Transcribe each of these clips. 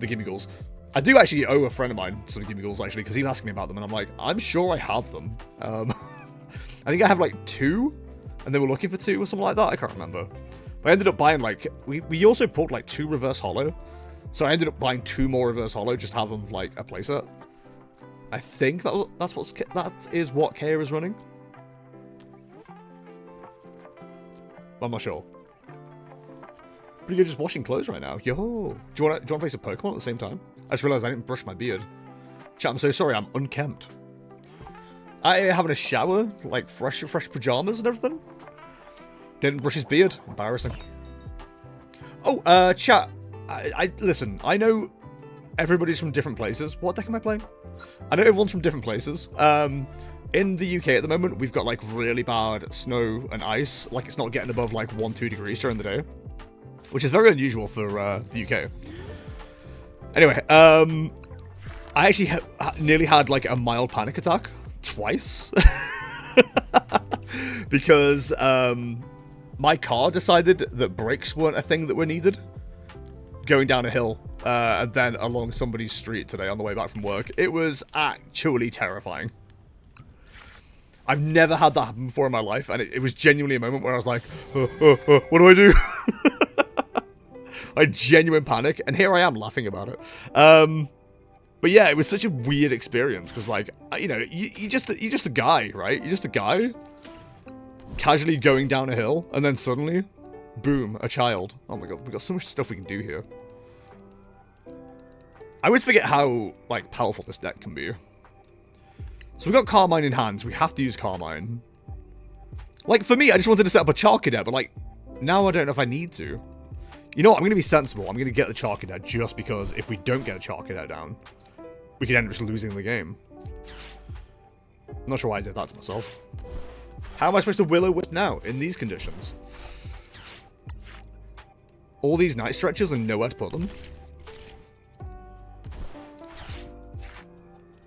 the Gimmigholes. I do actually owe a friend of mine some Gimmigholes, actually, because he was asking me about them, and I'm like, I'm sure I have them. I think I have, like, 2, and they were looking for 2 or something like that. I can't remember. But I ended up buying, like, we also pulled, like, 2 reverse holo. So I ended up buying 2 more reverse holo, just to have them, like, a playset. I think that is what Kea is running. I'm not sure. Pretty good just washing clothes right now. Yo, do you want to play some Pokemon at the same time? I just realized I didn't brush my beard. Chat, I'm so sorry, I'm unkempt. I having a shower, like fresh pajamas and everything. Didn't brush his beard. Embarrassing. Oh, chat. Listen, I know everybody's from different places. What deck am I playing? I know everyone's from different places. In the UK at the moment, we've got like really bad snow and ice. Like it's not getting above like 1-2 degrees during the day, which is very unusual for the UK. Anyway, I actually nearly had like a mild panic attack twice because my car decided that brakes weren't a thing that were needed going down a hill and then along somebody's street today on the way back from work. It was actually terrifying. I've never had that happen before in my life, and it was genuinely a moment where I was like, what do I do? I genuine panic, and here I am laughing about it. But yeah, it was such a weird experience, because like, you know, you're just a guy, right? You're just a guy casually going down a hill, and then suddenly, boom, a child. Oh my god, we've got so much stuff we can do here. I always forget how, like, powerful this deck can be. So we've got Carmine in hand, so we have to use Carmine. Like, for me, I just wanted to set up a Charcadet, but, like, now I don't know if I need to. You know what, I'm going to be sensible. I'm going to get the Charcadet just because if we don't get a Charcadet down, we could end up just losing the game. I'm not sure why I did that to myself. How am I supposed to Will-O-Wisp now, in these conditions? All these Night Stretchers and nowhere to put them.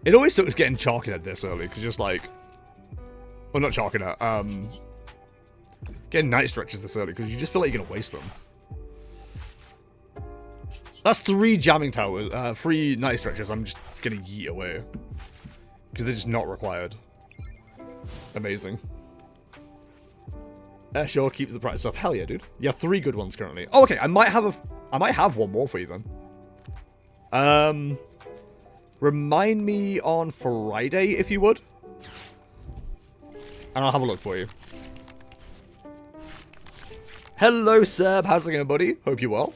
It always sucks getting Charcadet this early, because just like... Well, not Charcadet, getting Night Stretchers this early, because you just feel like you're going to waste them. That's 3 Jamming Towers, 3 Night Stretchers I'm just going to yeet away. Because they're just not required. Amazing. Sure, keeps the price up. Hell yeah, dude. Yeah, 3 good ones currently. Oh, okay, I might have one more for you then. Remind me on Friday, if you would. And I'll have a look for you. Hello, Seb. How's it going, buddy? Hope you're well.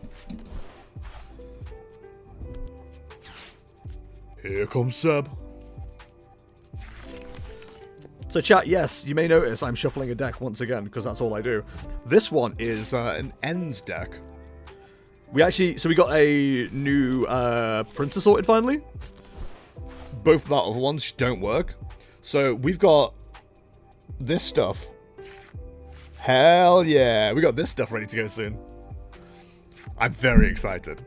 Here comes Seb. So, chat, yes, you may notice I'm shuffling a deck once again, because that's all I do. This one is an Ends deck. So we got a new printer sorted finally. Both of our other ones don't work. So we've got this stuff. Hell yeah. We got this stuff ready to go soon. I'm very excited.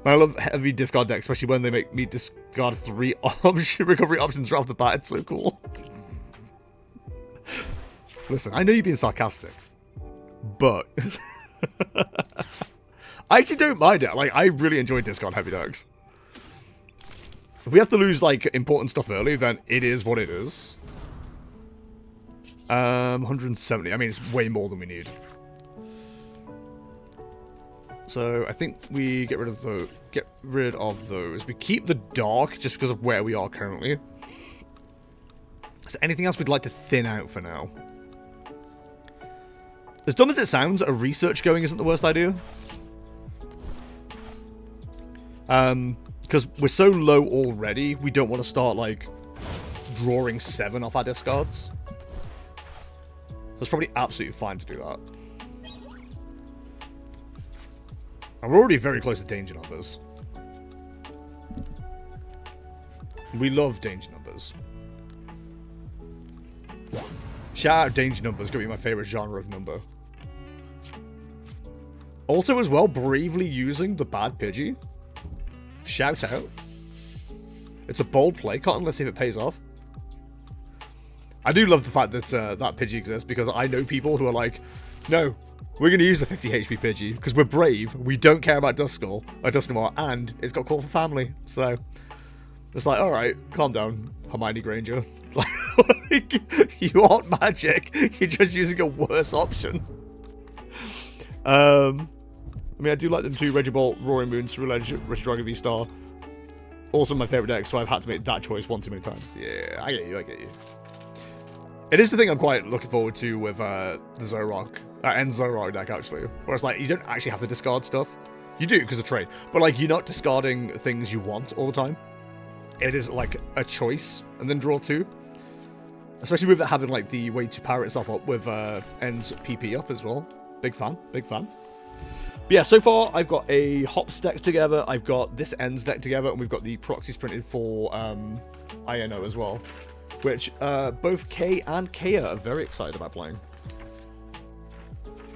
I love heavy discard decks, especially when they make me discard 3 recovery options right off the bat. It's so cool. Listen, I know you're being sarcastic, but... I actually don't mind it. Like, I really enjoy discard heavy decks. If we have to lose, like, important stuff early, then it is what it is. 170. I mean, it's way more than we need. So, I think we get rid of those. We keep the dark just because of where we are currently. Is there anything else we'd like to thin out for now? As dumb as it sounds, a research going isn't the worst idea. Because we're so low already, we don't want to start, like, drawing 7 off our discards. So it's probably absolutely fine to do that. And we're already very close to danger numbers. We love danger numbers. Shout out danger numbers, gonna be my favorite genre of number. Also, as well, bravely using the bad Pidgey. Shout out. It's a bold play. Can't let's see if it pays off. I do love the fact that that Pidgey exists, because I know people who are like, no, We're going to use the 50 HP Pidgey, because we're brave, we don't care about Duskull, or Dusknoir, and it's got Call for Family, so... It's like, alright, calm down, Hermione Granger. Like, you aren't magic, you're just using a worse option. I mean, I do like them too, Regibolt, Roaring Moon, Ceruledge, Regidrago V-Star. Also my favourite deck, so I've had to make that choice one too many times. Yeah, I get you. It is the thing I'm quite looking forward to with the Zoroark, and Zoroark deck actually, where it's like, you don't actually have to discard stuff. You do, because of trade, but like, you're not discarding things you want all the time. It is like a choice, and then draw 2. Especially with it having like the way to power itself up with End's PP up as well. Big fan. But yeah, so far I've got a Hops deck together, I've got this Ends deck together, and we've got the proxies printed for Iono as well. Which both Kay and Kea are very excited about playing.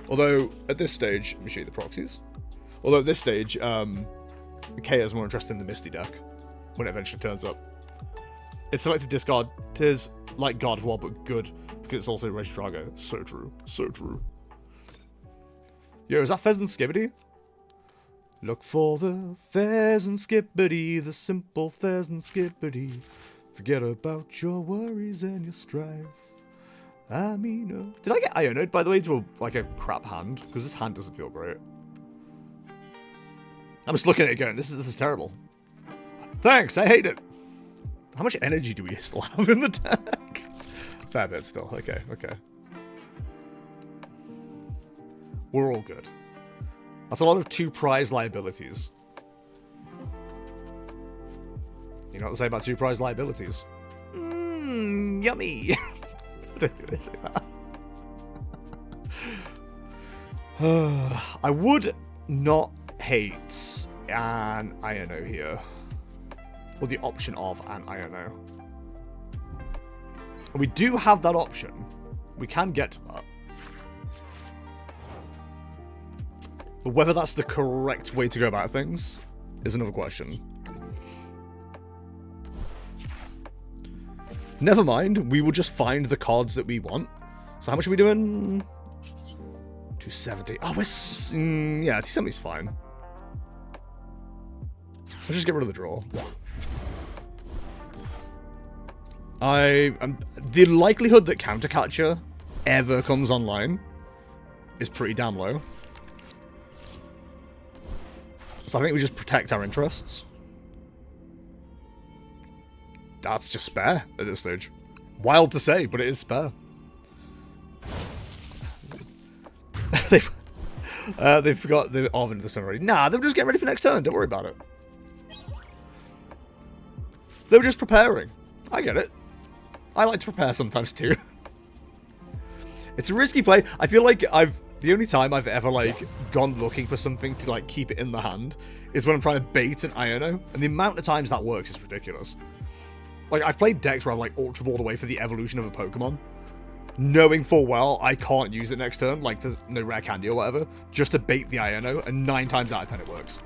Although, at this stage, let me show you the proxies. Although at this stage, Kea is more interested in the Misty deck, when it eventually turns up. It's selective discard. It is like God of War, but good, because it's also Regidrago. So true. So true. Yo, is that Fezandipiti? Look for the Fezandipiti, the simple Fezandipiti. Forget about your worries and your strife. I mean, did I get Iono'd, by the way, to a crap hand? Because this hand doesn't feel great. I'm just looking at it going, this is terrible. Thanks, I hate it. How much energy do we still have in the deck? Fair bit still. Okay. We're all good. That's a lot of 2 prize liabilities. You know what to say about 2 prize liabilities? Yummy. I don't do this like that. I would not hate an Iono here. Or the option of an Iono. And we do have that option. We can get to that. But whether that's the correct way to go about things is another question. Never mind, we will just find the cards that we want. So how much are we doing? 270. Oh, yeah, 270 is fine. Let's just get rid of the draw. The likelihood that Countercatcher ever comes online is pretty damn low. So I think we just protect our interests. That's just spare at this stage. Wild to say, but it is spare. They forgot the Arvin this turn already. Nah, they'll just get ready for next turn. Don't worry about it. They were just preparing. I get it. I like to prepare sometimes too. It's a risky play. I feel like the only time I've ever gone looking for something to keep it in the hand is when I'm trying to bait an Iono, and the amount of times that works is ridiculous. I've played decks where I've Ultra Balled away for the evolution of a Pokemon, knowing full well I can't use it next turn, there's no rare candy or whatever, just to bait the Iono, and 9 times out of 10 it works.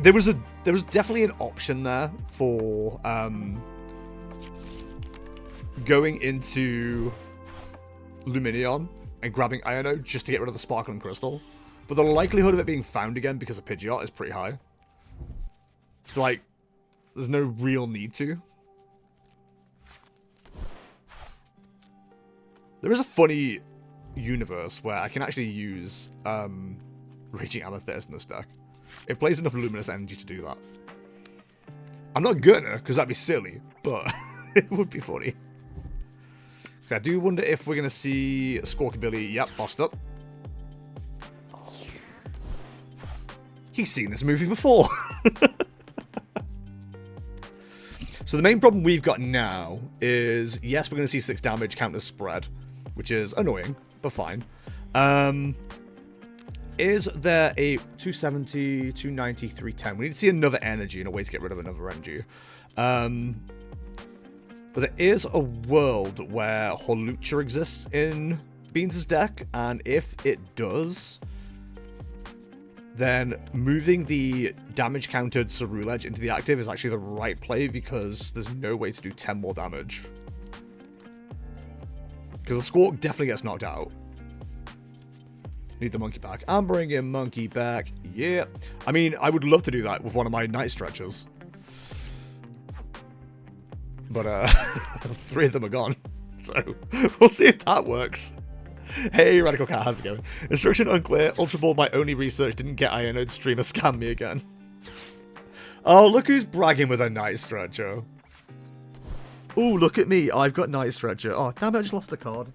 There was definitely an option there for going into Lumineon and grabbing Iono just to get rid of the Sparkling Crystal, but the likelihood of it being found again because of Pidgeot is pretty high. So there's no real need to. There is a funny universe where I can actually use Raging Amethyst in this deck. It plays enough luminous energy to do that. I'm not gonna, because that'd be silly, but it would be funny. So I do wonder if we're gonna see Squawkabilly. Yep, bossed up. He's seen this movie before. So the main problem we've got now is, yes, we're going to see 6 damage counter spread, which is annoying, but fine. Is there a 270, 290, 310? We need to see another energy and a way to get rid of another energy. But there is a world where Hawlucha exists in Beans' deck, and if it does, then moving the damage countered Ceruledge into the active is actually the right play, because there's no way to do 10 more damage. Because the Squawk definitely gets knocked out. Need the Monkey back. I'm bringing Monkey back. Yeah. I mean, I would love to do that with one of my Night Stretchers. But, 3 of them are gone. So, we'll see if that works. Hey, Radical Cat, how's it going? Instruction unclear. Ultra Ball, my only research, didn't get Iono streamer scam me again. Oh, look who's bragging with a Night Stretcher. Oh, look at me. I've got Night Stretcher. Oh, damn it, I just lost the card.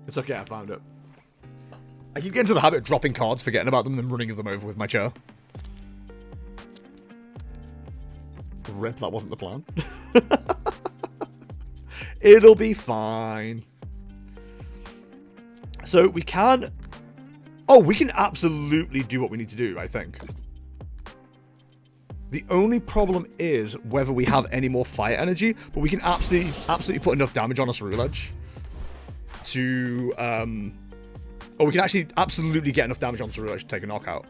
It's okay, I found it. I keep getting to the habit of dropping cards, forgetting about them, and running them over with my chair. Rip, that wasn't the plan. It'll be fine. So we can... Oh, we can absolutely do what we need to do, I think. The only problem is whether we have any more fire energy, but we can absolutely put enough damage on a Ceruledge to, or we can actually absolutely get enough damage on Ceruledge to take a knockout.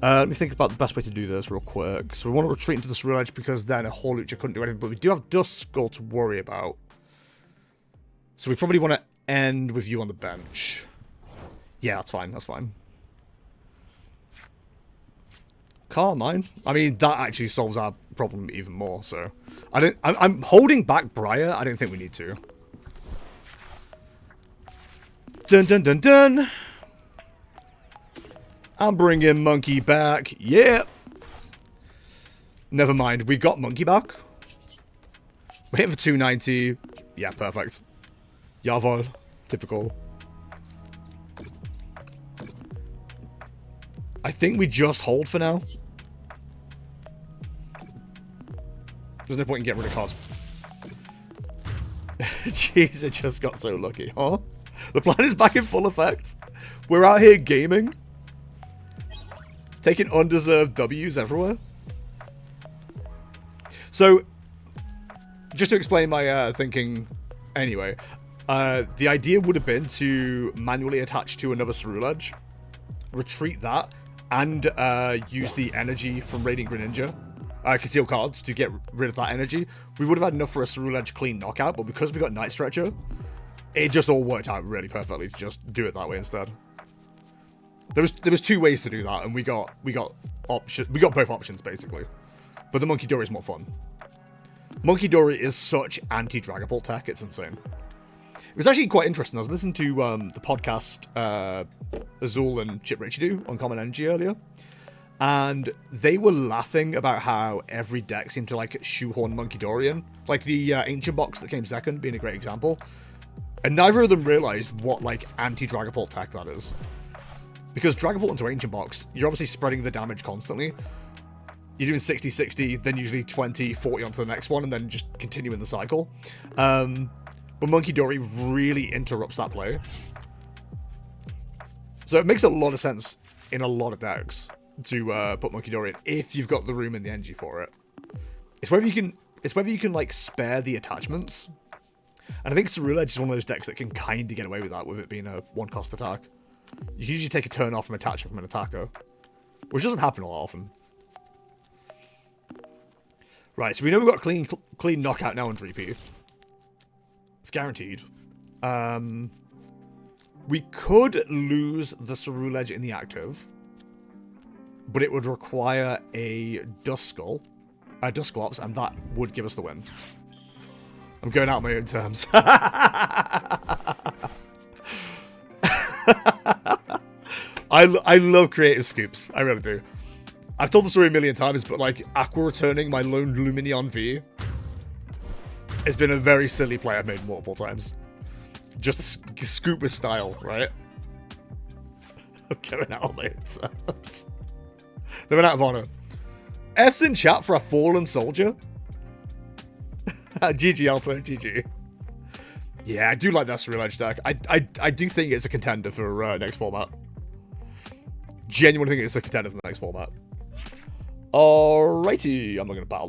Let me think about the best way to do this real quick. So we want to retreat into the Ceruledge because then a Hawlucha couldn't do anything, but we do have Dust Skull to worry about. So we probably want to end with you on the bench. Yeah, that's fine, that's fine. Carmine. I mean, that actually solves our problem even more, so... I'm holding back Briar. I don't think we need to. Dun dun dun dun! I'm bringing Monkey back. Yeah! Never mind, we got Monkey back. We're hitting for 290. Yeah, perfect. Yavol. Typical. I think we just hold for now. There's no point in getting rid of cards. Jeez, it just got so lucky, huh? The plan is back in full effect. We're out here gaming. Taking undeserved W's everywhere. So, just to explain my thinking anyway. The idea would have been to manually attach to another Ceruledge. Retreat that. And use the energy from Radiant Greninja. Conceal cards to get rid of that energy. We would have had enough for a Ceruledge clean knockout, but because we got Night Stretcher, it just all worked out really perfectly to just do it that way instead. There was 2 ways to do that, and we got both options basically. But the Munkidori is more fun. Munkidori is such anti-Dragapult tech, it's insane. It was actually quite interesting. I was listening to the podcast Azul and Chip Richie do on Common Energy earlier. And they were laughing about how every deck seemed to like shoehorn Munkidori in. Like the Ancient Box that came second being a great example. And neither of them realized what like anti-Dragapult tech that is. Because Dragapult into Ancient Box, you're obviously spreading the damage constantly. You're doing 60-60, then usually 20-40 onto the next one, and then just continuing the cycle. But Munkidori really interrupts that play. So it makes a lot of sense in a lot of decks to put Munkidori in if you've got the room and the energy for it. It's whether you can like spare the attachments. And I think Ceruledge is one of those decks that can kind of get away with that, with it being a 1-cost attack. You can usually take a turn off from attachment from an attacker, which doesn't happen all often. Right, so we know we've got a clean knockout now on Dreepy. It's guaranteed. We could lose the Ceruledge in the active, but it would require a Duskull, Dusclops, and that would give us the win. I'm going out on my own terms. I love creative scoops. I really do. I've told the story a million times, but like Aqua returning my lone Lumineon V has been a very silly play I've made multiple times. Just a scoop with style, right? I'm going out on my own terms. They went out of honor. F's in chat for a fallen soldier. GG Alto, GG. Yeah, I do like that Ceruledge deck. I do think it's a contender for next format. Genuinely think it's a contender for the next format. Alrighty, I'm not going to battle log.